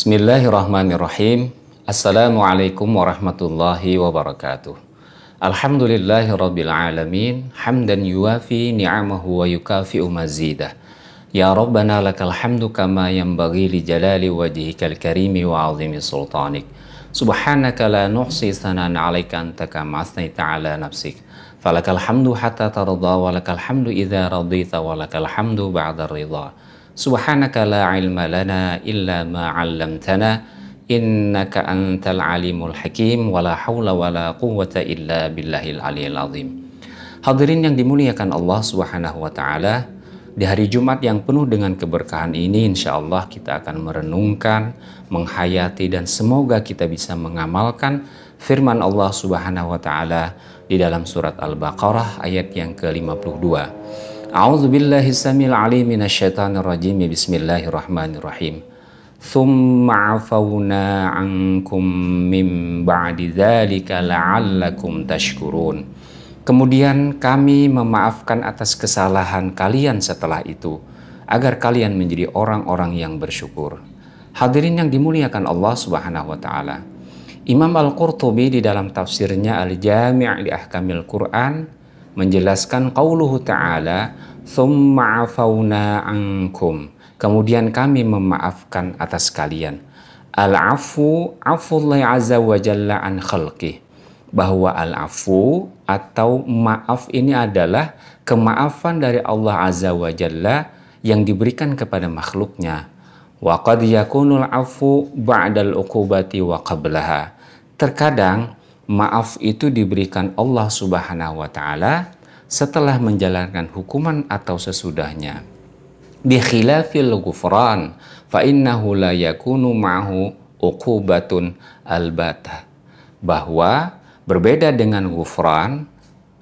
Bismillahirrahmanirrahim. Assalamualaikum warahmatullahi wabarakatuh. Alhamdulillahirabbil alamin, hamdan yuwafi ni'amahu wa yukafi'u mazidah. Ya Rabbana lakal hamdu kama yanbaghi li jalali wajhikal karimi wa 'azimi sultanik. Subhanaka la nuhsi thanan 'alaika anta kama asnaita 'ala nafsik. Falakal hamdu hatta tarda wa lakal hamdu idza radita wa lakal hamdu ba'da ridha. Subhanaka la ilma lana illa ma 'allamtana innaka antal alimul hakim wala haula wala quwwata illa billahil aliyil azim. Hadirin yang dimuliakan Allah Subhanahu wa taala, di hari Jumat yang penuh dengan keberkahan ini insyaallah kita akan merenungkan, menghayati dan semoga kita bisa mengamalkan firman Allah Subhanahu wa taala di dalam surat Al-Baqarah ayat yang ke-52. A'udzu billahi samil alim minasyaitonir rajim. Bismillahirrahmanirrahim. Tsumma 'afawna 'ankum min ba'di dzalika la'allakum tashkurun. Kemudian kami memaafkan atas kesalahan kalian setelah itu agar kalian menjadi orang-orang yang bersyukur. Hadirin yang dimuliakan Allah Subhanahu wa taala. Imam Al-Qurtubi di dalam tafsirnya Al-Jami' li Ahkamil Quran menjelaskan qauluhu ta'ala tsumma 'afawna 'ankum, kemudian kami memaafkan atas kalian. Al-'afu 'afullahi 'azza wa jalla an khalqih, bahwa al-'afu atau maaf ini adalah kemaafan dari Allah Azza wa Jalla yang diberikan kepada makhluknya. Wa qad yakunul 'afu ba'dal 'uqubati wa qablaha. Terkadang maaf itu diberikan Allah Subhanahu wa taala setelah menjalankan hukuman atau sesudahnya. Bi khilafil ghufran fa innahu la yakunu ma'hu uqubatun albatah. Bahwa berbeda dengan ghufran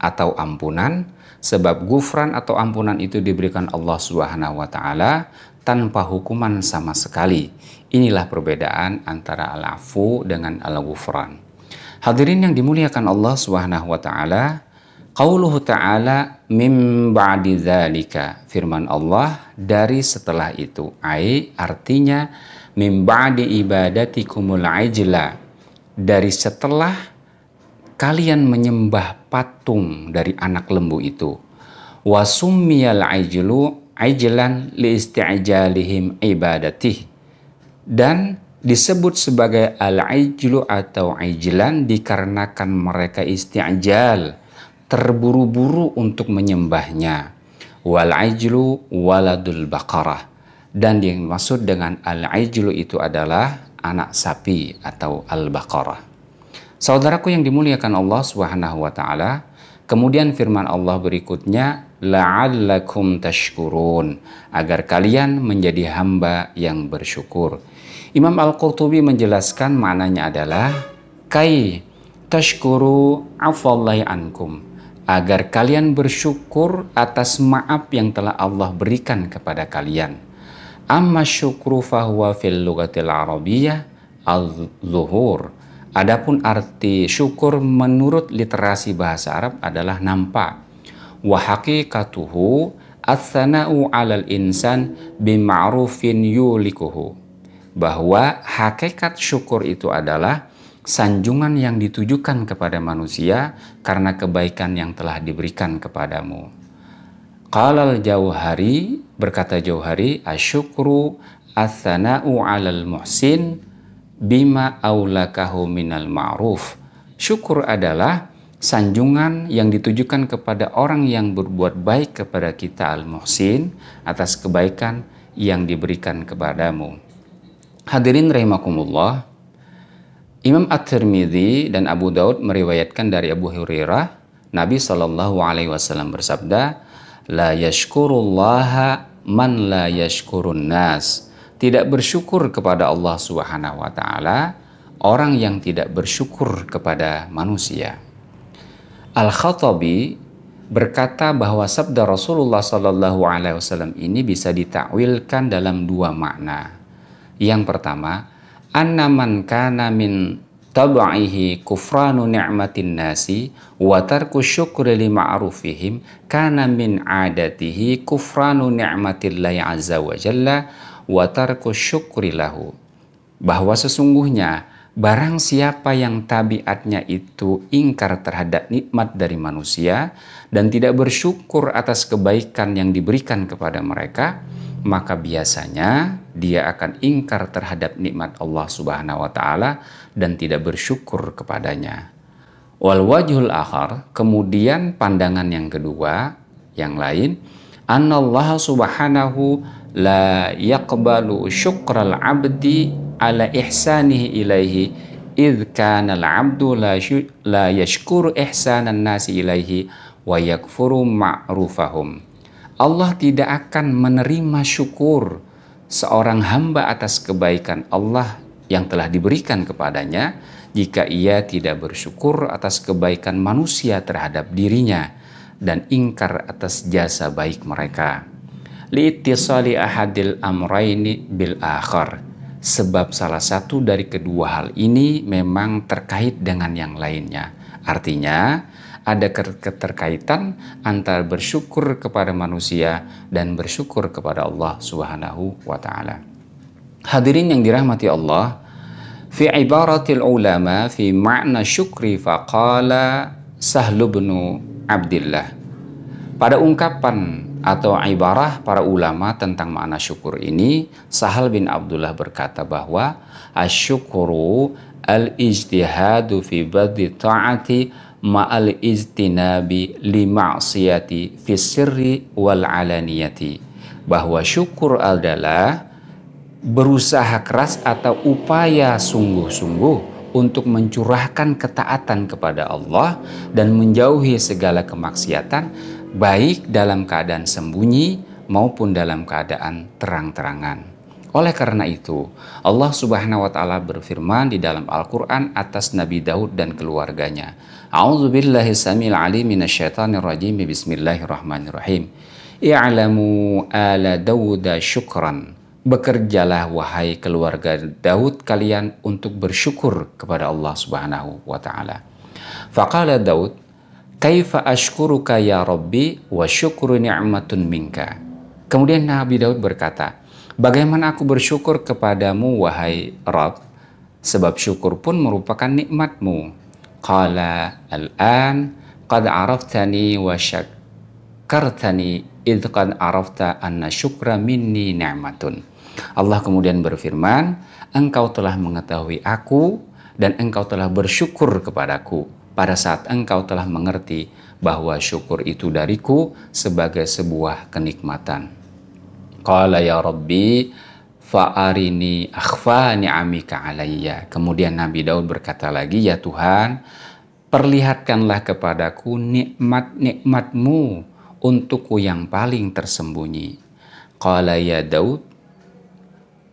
atau ampunan, sebab ghufran atau ampunan itu diberikan Allah Subhanahu wa taala tanpa hukuman sama sekali. Inilah perbedaan antara al-afu dengan al-ghufran. Hadirin yang dimuliakan Allah Subhanahu wa taala, qauluhu ta'ala mim ba'di dzalika, firman Allah dari setelah itu, artinya mim ba'di ibadatikumul ajla, dari setelah kalian menyembah patung dari anak lembu itu. Wa summiyal ajlu ajlan li isti'jalihim ibadatih, dan disebut sebagai al-ajlu atau ajlan dikarenakan mereka isti'jal, terburu-buru untuk menyembahnya. Wal ajlu waladul baqarah, dan yang dimaksud dengan al-ajlu itu adalah anak sapi atau al-baqarah. Saudaraku yang dimuliakan Allah Subhanahu wa taala, kemudian firman Allah berikutnya, la'allakum tashkurun, agar kalian menjadi hamba yang bersyukur. Imam Al-Qurtubi menjelaskan maknanya adalah kai tashkuru afallahi ankum, agar kalian bersyukur atas maaf yang telah Allah berikan kepada kalian. Amma syukru fahuwa fil lughatil arabiyyah az-zuhur. Adapun arti syukur menurut literasi bahasa Arab adalah nampak. Wa haqiqatuhu ats-tsana'u 'alal insan bima'rufin yulikuhu, bahwa hakikat syukur itu adalah sanjungan yang ditujukan kepada manusia karena kebaikan yang telah diberikan kepadamu. Qalal Jauhari, berkata Jauhari, asyukru ats-tsana'u 'alal muhsin bima aulakahu minal ma'ruf. Syukur adalah sanjungan yang ditujukan kepada orang yang berbuat baik kepada kita al-muhsin atas kebaikan yang diberikan kepadamu. Hadirin rahimakumullah, Imam At-Tirmidzi dan Abu Daud meriwayatkan dari Abu Hurairah, Nabi Shallallahu alaihi wasallam bersabda, la yashkurullaha man la yashkurun nas. Tidak bersyukur kepada Allah Subhanahu wa taala orang yang tidak bersyukur kepada manusia. Al-Khattabi berkata bahwa sabda Rasulullah Shallallahu alaihi wasallam ini bisa ditakwilkan dalam dua makna. Yang pertama, anna man kana min tab'ihi kufranu ni'matin nasi wa tarku syukri li ma'rufihim kana min 'adatihi kufranu ni'matillahi azza wa jalla wa tarku syukri lahu. bahwa sesungguhnya barang siapa yang tabiatnya itu ingkar terhadap nikmat dari manusia dan tidak bersyukur atas kebaikan yang diberikan kepada mereka, maka biasanya dia akan ingkar terhadap nikmat Allah Subhanahu wa taala dan tidak bersyukur kepadanya. Wal wajhul akhar, kemudian pandangan yang kedua, yang lain, annallaha subhanahu la yaqbalu syukral abdi ala ihsanihi ilaihi idh kana al-abdu la yashkuru ihsanan nasi ilaihi wa yakfuru ma'rufahum. Allah tidak akan menerima syukur seorang hamba atas kebaikan Allah yang telah diberikan kepadanya jika ia tidak bersyukur atas kebaikan manusia terhadap dirinya dan ingkar atas jasa baik mereka. Li'ittisali ahadil amraini bil akhar, sebab salah satu dari kedua hal ini memang terkait dengan yang lainnya. Artinya ada keterkaitan antara bersyukur kepada manusia dan bersyukur kepada Allah Subhanahu wa taala. Hadirin yang dirahmati Allah, fi ibaratil ulama fi ma'na syukri faqala Sahl bin Abdillah. Pada ungkapan atau ibarah para ulama tentang makna syukur ini, Sahal bin Abdullah berkata bahwa asyukuru al-ijtihadu fi badhi ta'ati ma'al ijtinabi li ma'siyati fi sirri wal alaniyati. Bahwa syukur adalah berusaha keras atau upaya sungguh-sungguh untuk mencurahkan ketaatan kepada Allah dan menjauhi segala kemaksiatan, baik dalam keadaan sembunyi maupun dalam keadaan terang-terangan. Oleh karena itu, Allah Subhanahu wa taala berfirman di dalam Al-Qur'an atas Nabi Daud dan keluarganya. A'udzubillahi samil alim minasyaitonir rajim. Bismillahirrahmanirrahim. I'lamu ala Dauda syukran. Bekerjalah wahai keluarga Daud kalian untuk bersyukur kepada Allah Subhanahu wa taala. Faqala Daud, kaifa ashkuruka ya Rabbi wa syukru ni'matun minka. Kemudian Nabi Daud berkata, bagaimana aku bersyukur kepadamu wahai Rabb, sebab syukur pun merupakan nikmatmu. Qala al-an qad araftani wa syakartani idh qad arafta anna syukra minni ni'matun. Allah kemudian berfirman, engkau telah mengetahui aku dan engkau telah bersyukur kepadaku pada saat engkau telah mengerti bahwa syukur itu dariku sebagai sebuah kenikmatan. Qala ya Rabbi fa'arini akhfa ni'amika alayya. Kemudian Nabi Daud berkata lagi, ya Tuhan, perlihatkanlah kepadaku nikmat-nikmatmu untukku yang paling tersembunyi. Qala ya Daud,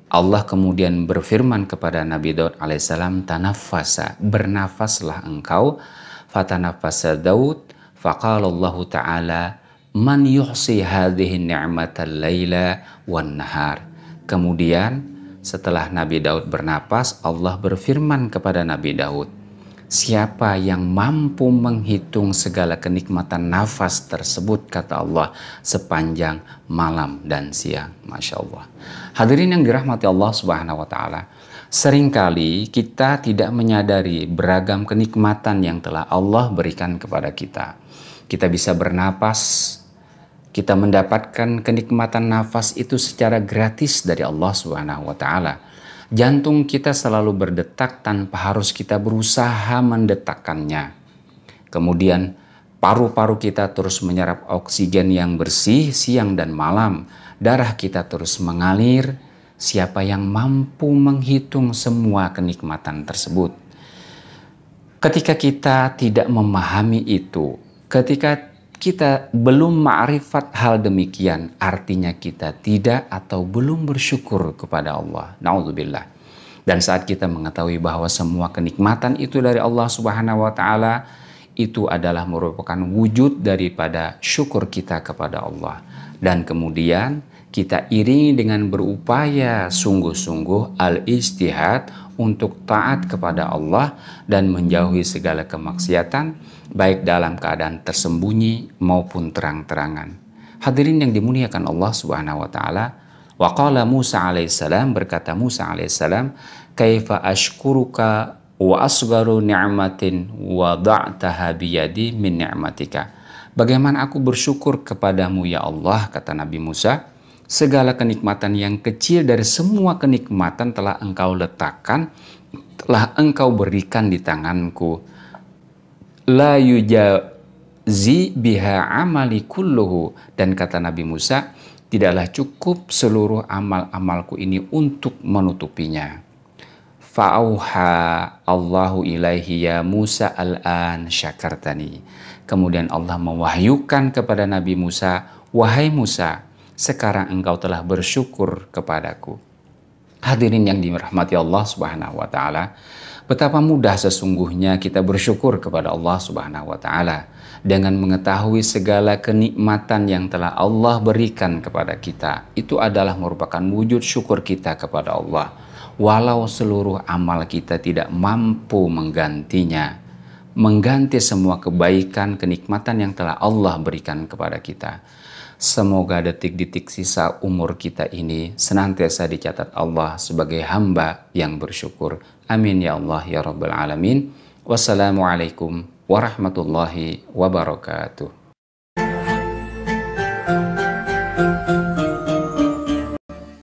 Allah kemudian berfirman kepada Nabi Daud alaihissalam, tanaffasa, bernafaslah engkau. Fatanafasa Daud, faqala Allah Ta'ala, man yuhsi hadhihi ni'matal laila wan nahar. Kemudian setelah Nabi Daud bernapas, Allah berfirman kepada Nabi Daud, siapa yang mampu menghitung segala kenikmatan nafas tersebut, kata Allah, sepanjang malam dan siang. Masya Allah. Hadirin yang dirahmati Allah Subhanahu wa taala, seringkali kita tidak menyadari beragam kenikmatan yang telah Allah berikan kepada kita. Kita bisa bernapas, kita mendapatkan kenikmatan nafas itu secara gratis dari Allah Subhanahu wa taala. Jantung kita selalu berdetak tanpa harus kita berusaha mendetakkannya. Kemudian paru-paru kita terus menyerap oksigen yang bersih siang dan malam. Darah kita terus mengalir. Siapa yang mampu menghitung semua kenikmatan tersebut? Ketika kita tidak memahami itu, ketika kita belum ma'rifat hal demikian, artinya kita tidak atau belum bersyukur kepada Allah. Na'udzubillah. Dan saat kita mengetahui bahwa semua kenikmatan itu dari Allah Subhanahu wa taala, itu adalah merupakan wujud daripada syukur kita kepada Allah. Dan kemudian kita iringi dengan berupaya sungguh-sungguh al-ijtihad untuk taat kepada Allah dan menjauhi segala kemaksiatan, baik dalam keadaan tersembunyi maupun terang-terangan. Hadirin yang dimuliakan Allah Subhanahu wa taala, wa qala Musa alaihissalam, berkata Musa alaihissalam, kaifa ashkuruka wa asgharu ni'matin wada'taha biyadi min ni'matika. Bagaimana aku bersyukur kepadamu ya Allah, kata Nabi Musa, segala kenikmatan yang kecil dari semua kenikmatan telah engkau letakkan, telah engkau berikan di tanganku. La yujazi biha amali kulluhu. Dan kata Nabi Musa, tidaklah cukup seluruh amal-amalku ini untuk menutupinya. Fa'auha Allahu ilaihi ya Musa al-an syakartani. Kemudian Allah mewahyukan kepada Nabi Musa, wahai Musa, sekarang engkau telah bersyukur kepadaku. Hadirin yang dirahmati Allah Subhanahu wa taala, betapa mudah sesungguhnya kita bersyukur kepada Allah Subhanahu wa taala dengan mengetahui segala kenikmatan yang telah Allah berikan kepada kita. Itu adalah merupakan wujud syukur kita kepada Allah. Walau seluruh amal kita tidak mampu menggantinya, mengganti semua kebaikan, kenikmatan yang telah Allah berikan kepada kita. Semoga detik-detik sisa umur kita ini senantiasa dicatat Allah sebagai hamba yang bersyukur. Amin ya Allah ya Rabbal Alamin. Wassalamualaikum warahmatullahi wabarakatuh.